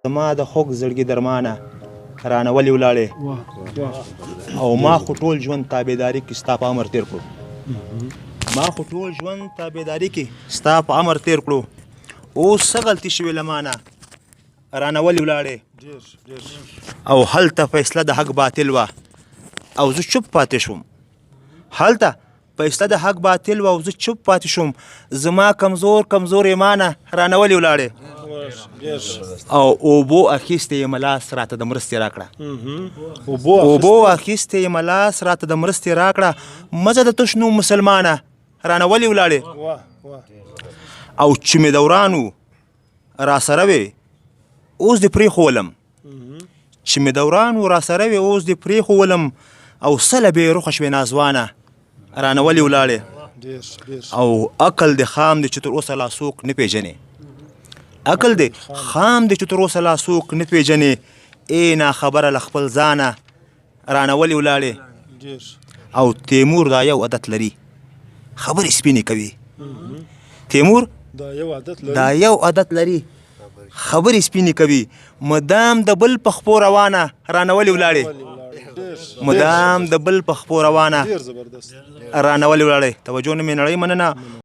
زما د خوږ زړګي درمانه رانه ولې ولاړې او ما خو ټول ژوند تابعداري کې ستا په امر تېر کړو اوس څه غلطي شوې له مانه رانه ولې ولاړې او هلته فیصله د حق باطل وه او زه چوپ پاتې شوم زما کمزور ایمانه رانه ولې ولاړې او اوبو اخیستی یم لاس راته د مرستې راکړه مزه د تشنو مسلمانه رانه ولې ولاړې او چې مې دورانو را سره وې اوس دې پرېښولم او سله بې رخه شوې نازوانه رانه ولې ولاړې او عقل دې خام دی چې تر اوسه لا څوک نه پېژنې ای ناخبره له خپل ځانه رانه ولې ولاړې او تیمور دا یو عادت لري خبرې سپینې کوي مدام د بل په خپو روانه رانه ولې ولاړې توجه نه مې نړۍ مننه